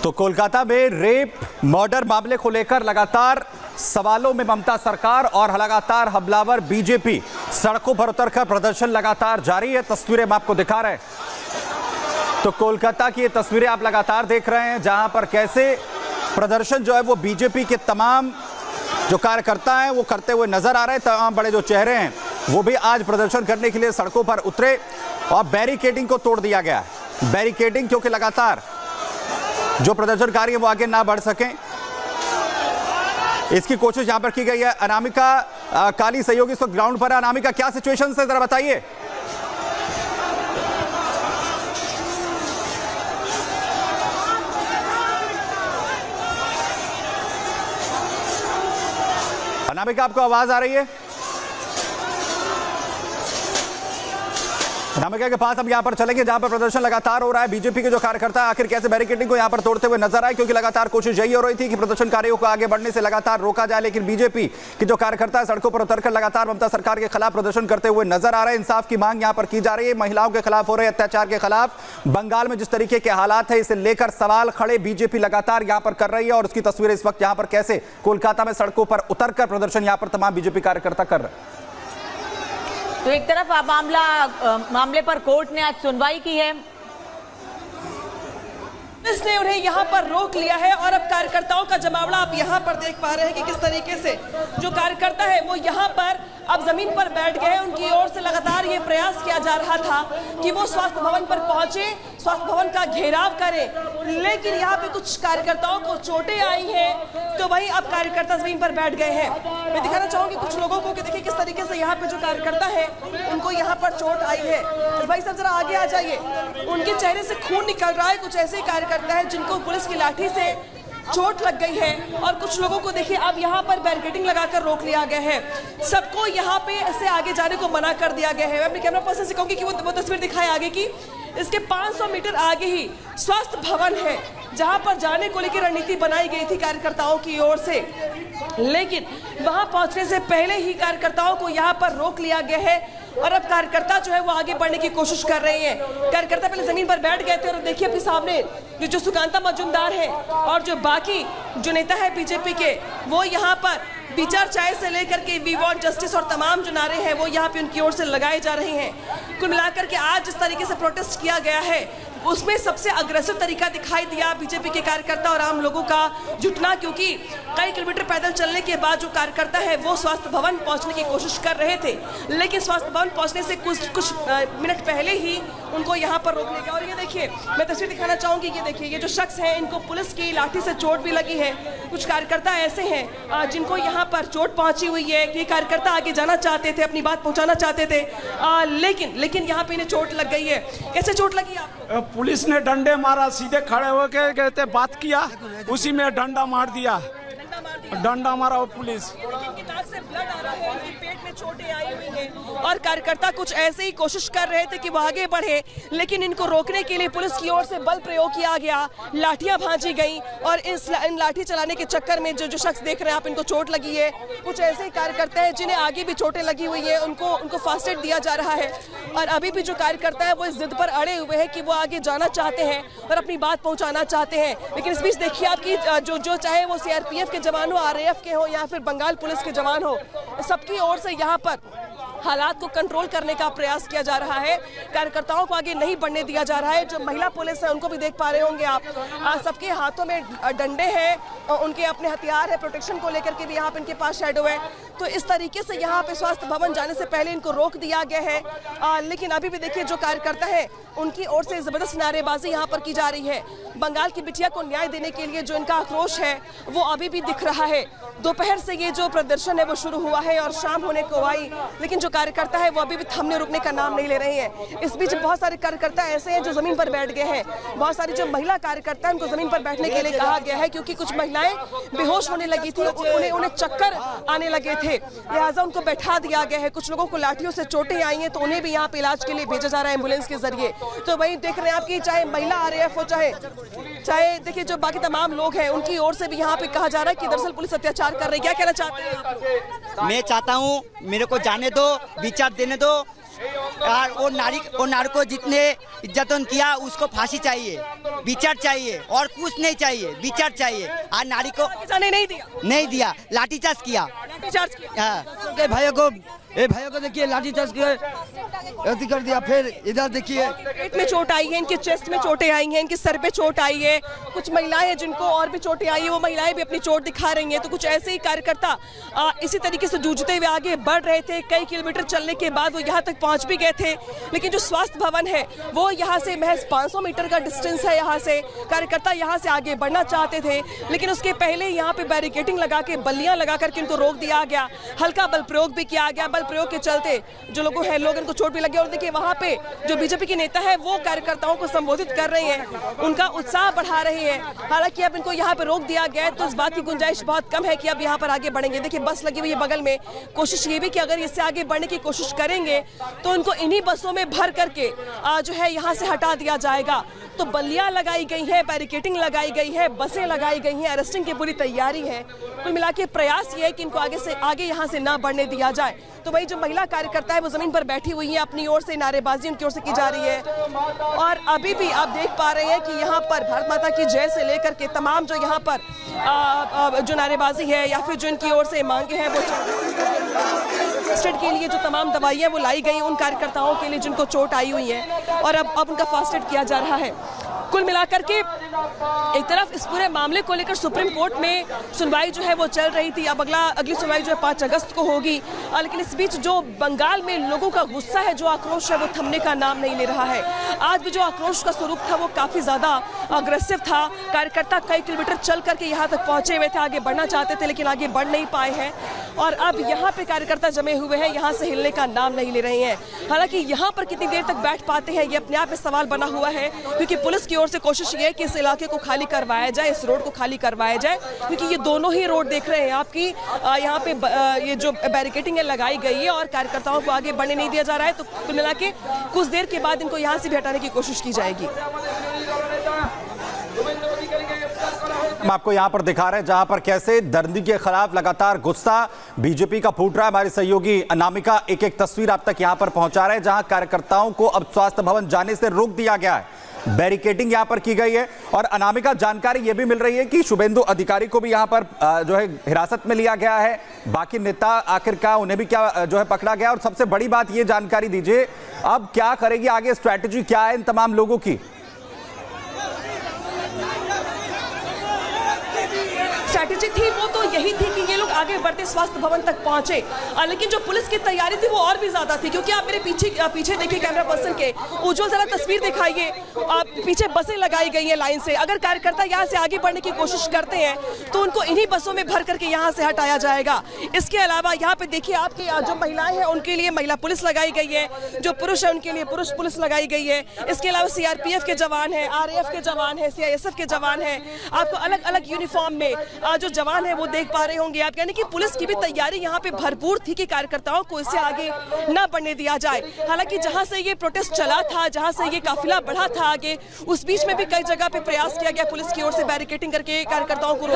तो कोलकाता में rape murder मामले को लेकर लगातार सवालों में ममता सरकार और लगातार हमलावर बीजेपी सड़कों पर उतरकर प्रदर्शन लगातार जारी है। तस्वीरें हम आपको दिखा रहे हैं। तो कोलकाता की ये तस्वीरें आप लगातार देख रहे हैं, जहां पर कैसे प्रदर्शन जो है वो बीजेपी के तमाम जो कार्यकर्ता हैं वो करते हुए नजर आ रहे हैं। तमाम बड़े जो चेहरे हैं वो भी आज प्रदर्शन करने के लिए सड़कों पर उतरे और बैरिकेडिंग को तोड़ दिया गया है। बैरिकेडिंग क्योंकि लगातार जो प्रदर्शनकारी है वो आगे ना बढ़ सकें, इसकी कोशिश यहां पर की गई है। अनामिका काली सहयोगी इस वक्त ग्राउंड पर है। अनामिका, क्या सिचुएशन है जरा बताइए। अनामिका, आपको आवाज आ रही है? अनामिका के पास हम यहां पर चलेंगे जहां पर प्रदर्शन लगातार हो रहा है। बीजेपी के जो कार्यकर्ता आखिर कैसे बैरिकेडिंग को यहां पर तोड़ते हुए नजर आए, क्योंकि लगातार कोशिश यही हो रही थी कि प्रदर्शनकारियों को आगे बढ़ने से लगातार रोका जाए, लेकिन बीजेपी के जो कार्यकर्ता सड़कों पर उतरकर लगातार ममता सरकार के खिलाफ प्रदर्शन करते हुए नजर आ रहे हैं। इंसाफ की मांग यहां पर की जा रही है, महिलाओं के खिलाफ हो रहे अत्याचार के खिलाफ। बंगाल में जिस तरीके के हालात है इसे लेकर सवाल खड़े बीजेपी लगातार यहां पर कर रही है, और उसकी तस्वीरें इस वक्त यहां पर कैसे कोलकाता में सड़कों पर उतरकर प्रदर्शन यहां पर तमाम बीजेपी कार्यकर्ता कर रहे हैं। तो एक तरफ मामले पर कोर्ट ने आज सुनवाई की है, पुलिस ने उन्हें यहाँ पर रोक लिया है और अब कार्यकर्ताओं का जमावड़ा आप यहाँ पर देख पा रहे हैं कि किस तरीके से जो कार्यकर्ता है वो यहाँ पर अब जमीन पर बैठ गए हैं। उनकी ओर से लगातार ये प्रयास किया जा रहा था कि वो स्वास्थ्य भवन पर पहुंचे, स्वास्थ्य भवन का घेराव करें, लेकिन यहाँ पे कुछ कार्यकर्ताओं को चोटें आई हैं, तो वहीं अब कार्यकर्ता जमीन पर बैठ गए हैं। मैं दिखाना चाहूंगी कुछ लोगों को कि देखिए किस तरीके से यहाँ पे जो कार्यकर्ता है उनको यहाँ पर चोट आई है। तो भाई साहब जरा आगे आ जाइए। उनके चेहरे से खून निकल रहा है। कुछ ऐसे कार्यकर्ता है जिनको पुलिस की लाठी से चोट लग गई है, और कुछ लोगों को देखिए अब यहाँ पर बैरिकेडिंग लगाकर रोक लिया गया है। सबको यहाँ पे ऐसे आगे जाने को मना कर दिया गया है। मैं अपने कैमरा पर्सन से कहूंगी कि वो तस्वीर दिखाए आगे की। इसके 500 मीटर आगे ही स्वास्थ्य भवन है, जहां पर जाने को लेकर रणनीति बनाई गई थी कार्यकर्ताओं की ओर से, लेकिन वहां पहुंचने से पहले ही कार्यकर्ताओं को यहां पर रोक लिया गया है। और अब कार्यकर्ता जो है वो आगे बढ़ने की कोशिश कर रहे हैं। कार्यकर्ता पहले जमीन पर बैठ गए थे, और देखिए अपने सामने जो सुकांता मजूमदार है और जो बाकी जो नेता है बीजेपी के, वो यहाँ पर विचार चाय से लेकर के वी वांट जस्टिस और तमाम जो नारे हैं वो यहाँ पे उनकी ओर से लगाए जा रहे हैं। कुल मिलाकर के आज जिस तरीके से प्रोटेस्ट किया गया है उसमें सबसे अग्रेसिव तरीका दिखाई दिया बीजेपी के कार्यकर्ता और आम लोगों का जुटना, क्योंकि कई किलोमीटर पैदल चलने के बाद जो कार्यकर्ता है वो स्वास्थ्य भवन पहुंचने की कोशिश कर रहे थे, लेकिन स्वास्थ्य भवन पहुंचने से कुछ मिनट पहले ही उनको यहाँ पर रोक लिया गया। और ये देखिए, मैं तस्वीर दिखाना चाहूंगी। ये देखिए, ये जो शख्स है इनको पुलिस की लाठी से चोट भी लगी है। कुछ कार्यकर्ता ऐसे हैं जिनको यहाँ पर चोट पहुंची हुई है कि कहता आगे जाना चाहते थे, अपनी बात पहुंचाना चाहते थे, लेकिन यहाँ पे इन्हें चोट लग गई है। कैसे चोट लगी आपको? पुलिस ने डंडे मारा, सीधे खड़े होकर कहते बात किया, उसी में डंडा मार दिया। डंडा मारा वो पुलिस। इनकी नाक से ब्लड आ रहा है, इनकी पेट में चोटें आई हुई हैं, और कार्यकर्ता कुछ ऐसे ही कोशिश कर रहे थे कि वो आगे बढ़े, लेकिन इनको रोकने के लिए पुलिस की ओर से बल प्रयोग किया गया, लाठियां भांजी गई, और इन लाठी चलाने के चक्कर में जो शख्स देख रहे हैं आप, इनको चोट लगी है। कुछ ऐसे ही कार्यकर्ता हैं जिन्हें आगे भी चोटें लगी हुई है, उनको फर्स्ट एड दिया जा रहा है, और अभी भी जो कार्यकर्ता है वो इस जिद पर अड़े हुए हैं कि वो आगे जाना चाहते हैं और अपनी बात पहुंचाना चाहते हैं। लेकिन इस बीच देखिए आपकी जो चाहे वो सीआरपीएफ के जवान हो, आरएएफ के हो या फिर बंगाल पुलिस के जवान हो, सबकी ओर से यहाँ पर हालात को कंट्रोल करने का प्रयास किया जा रहा है। कार्यकर्ताओं को आगे नहीं बढ़ने दिया जा रहा है। जो महिला पुलिस है उनको भी देख पा रहे होंगे आप, सबके हाथों में डंडे हैं, उनके अपने हथियार है, प्रोटेक्शन को लेकर के भी यहाँ पे इनके पास शैडो है। तो इस तरीके से यहाँ पे स्वास्थ्य भवन जाने से पहले इनको रोक दिया गया है। लेकिन अभी भी देखिए जो कार्यकर्ता है उनकी ओर से जबरदस्त नारेबाजी यहाँ पर की जा रही है। बंगाल की बिटिया को न्याय देने के लिए जो इनका आक्रोश है वो अभी भी दिख रहा है। दोपहर से ये जो प्रदर्शन है वो शुरू हुआ है और शाम होने को आई, लेकिन जो कार्यकर्ता है वो अभी भी थमने रुकने का नाम नहीं ले रहे हैं। इस बीच बहुत सारे कार्यकर्ता ऐसे हैं जो जमीन पर बैठ गए हैं। बहुत सारी जो महिला कार्यकर्ता है उनको जमीन पर बैठने के लिए कहा गया है, क्योंकि कुछ महिलाएं बेहोश होने लगी थी, उन्हें चक्कर आने लगे थे, लिहाजा उनको बैठा दिया गया है। कुछ लोगों को लाठियों से चोटें आई हैं, तो उन्हें भी यहाँ पे इलाज के लिए भेजा जा रहा है एम्बुलेंस के जरिए। तो वही देख रहे हैं आप कि चाहे महिला आरएएफ हो, चाहे देखिए जो बाकी तमाम लोग हैं, उनकी ओर से भी यहाँ पे कहा जा रहा है कि दरअसल पुलिस अत्याचार कर रही है। क्या कहना चाहते हैं? मैं चाहता हूँ मेरे को जाने दो, विचार देने दो, और वो नारी को जितने इज्जतन किया उसको फांसी चाहिए। विचार चाहिए और कुछ नहीं चाहिए, विचार चाहिए। आज नारी को जाने नहीं दिया लाठीचार्ज किया। लाठीचार्ज किया। हाँ। के भाइयों को देखिए लाठीचार्ज किया, ऐसे कर दिया। फिर इधर देखिए पेट में चोट आई है, इनके चेस्ट में चोटें आई हैं, इनके सर पे चोट आई है। कुछ महिलाएं हैं जिनको और भी चोटें आई है, वो महिलाएं भी अपनी चोट दिखा रही हैं। तो कुछ ऐसे ही कार्यकर्ता इसी तरीके से जूझते हुए आगे बढ़ रहे थे। कई किलोमीटर चलने के बाद वो यहाँ तक पहुँच भी गए थे, लेकिन जो स्वास्थ्य भवन है वो यहाँ से महज 500 मीटर का डिस्टेंस है। यहाँ से कार्यकर्ता यहाँ से आगे बढ़ना चाहते थे, लेकिन उसके पहले यहाँ पे बैरिकेडिंग लगा के, बल्लियाँ लगा करके उनको रोक दिया गया। हल्का बल प्रयोग भी किया गया। बल प्रयोग के चलते जो लोग इनको चोट भी लगी। और देखिए वहाँ पे जो बीजेपी के नेता है वो कार्यकर्ताओं को संबोधित कर रहे हैं, उनका उत्साह बढ़ा रहे हैं। हालांकि अब इनको यहाँ पे रोक दिया गया है, तो इस बात की गुंजाइश बहुत कम है कि अब यहाँ पर आगे बढ़ेंगे। देखिए बस लगी हुई है बगल में। कोशिश ये भी कि अगर इससे आगे बढ़ने की कोशिश करेंगे तो उनको इन्हीं बसों में भर करके जो है यहाँ से हटा दिया जाएगा। तो बल्लियां लगाई गई है, बैरिकेडिंग लगाई गई है, बसें लगाई गई हैं, अरेस्टिंग की पूरी तैयारी है। कुल मिला के प्रयास ये है कि इनको आगे यहाँ से ना बढ़ने दिया जाए। तो वही जो महिला कार्यकर्ता है वो जमीन पर बैठी हुई है, अपनी ओर से नारेबाजी उनकी ओर से की जा रही है। और अभी भी आप देख पा रहे हैं कि यहाँ पर भारत माता की जय से लेकर के तमाम जो यहाँ पर जो नारेबाजी है या फिर जो इनकी ओर से मांगे हैं वो फास्टेड के लिए जो तमाम दवाइयाँ वो लाई गई उन कार्यकर्ताओं के लिए जिनको चोट आई हुई है, और अब उनका फास्टेड किया जा रहा है। कुल मिलाकर के एक तरफ इस पूरे मामले को लेकर सुप्रीम कोर्ट में सुनवाई जो है वो चल रही थी। अब अगली सुनवाई जो है 5 अगस्त को होगी। लेकिन इस बीच जो बंगाल में लोगों का गुस्सा है, जो आक्रोश है, वो थमने का नाम नहीं ले रहा है। आज भी जो आक्रोश का स्वरूप था वो काफ़ी ज़्यादा अग्रेसिव था। कार्यकर्ता कई किलोमीटर चल करके यहाँ तक पहुँचे हुए थे, आगे बढ़ना चाहते थे लेकिन आगे बढ़ नहीं पाए हैं। और अब यहाँ पे कार्यकर्ता जमे हुए हैं, यहाँ से हिलने का नाम नहीं ले रहे हैं। हालांकि यहाँ पर कितनी देर तक बैठ पाते हैं ये अपने आप में सवाल बना हुआ है, क्योंकि पुलिस की ओर से कोशिश ये है कि इस इलाके को खाली करवाया जाए, इस रोड को खाली करवाया जाए, क्योंकि ये दोनों ही रोड देख रहे हैं आपकी यहाँ पे ये जो बैरिकेडिंग है लगाई गई है और कार्यकर्ताओं को आगे बढ़ने नहीं दिया जा रहा है। तो कुल मिला के कुछ देर के बाद इनको यहाँ से भी हटाने की कोशिश की जाएगी। हम आपको यहां पर दिखा रहे हैं जहां पर कैसे दर्दी के खिलाफ लगातार गुस्सा बीजेपी का फूट रहा है। हमारी सहयोगी अनामिका एक तस्वीर आप तक यहां पर पहुंचा रहे हैं, जहां कार्यकर्ताओं को अब स्वास्थ्य भवन जाने से रोक दिया गया है। बैरिकेडिंग यहां पर की गई है। और अनामिका, जानकारी यह भी मिल रही है कि शुभेंदु अधिकारी को भी यहां पर जो है हिरासत में लिया गया है। बाकी नेता आखिरकार उन्हें भी क्या जो है पकड़ा गया। और सबसे बड़ी बात ये जानकारी दीजिए, अब क्या करेगी आगे, स्ट्रैटेजी क्या है इन तमाम लोगों की? स्ट्रैटेजी थी वो तो यही थी कि ये लोग आगे बढ़ते स्वास्थ्य भवन तक पहुंचे। लेकिन जो पुलिस की तैयारी थी वो और भी ज्यादा थी, क्योंकि आप मेरे पीछे देखिए कैमरा पर्सन के, उज्जवल जरा तस्वीर दिखाइए। पीछे बसें लगाई गई हैं लाइन से। अगर कार्यकर्ता यहाँ से आगे बढ़ने की कोशिश करते हैं तो उनको इन्हीं बसों में भर करके यहाँ से हटाया जाएगा। इसके अलावा यहाँ पे देखिए आपकी जो महिलाएं हैं उनके लिए महिला पुलिस लगाई गई है, जो पुरुष है उनके लिए पुरुष पुलिस लगाई गई है। इसके अलावा CRPF के जवान हैं, RAF के जवान हैं, CISF के जवान हैं। आपको अलग अलग यूनिफॉर्म में जो जवान है वो देख पा रहे होंगे आप। यानी कि पुलिस की भी तैयारी यहाँ पे भरपूर थी कि कार्यकर्ताओं को इससे आगे ना बढ़ने दिया जाए। हालांकि जहां से ये प्रोटेस्ट चला था, जहां से ये काफिला बढ़ा था आगे, उस बीच में भी कई जगह पे प्रयास किया गया पुलिस की ओर से बैरिकेडिंग करके कार्यकर्ताओं को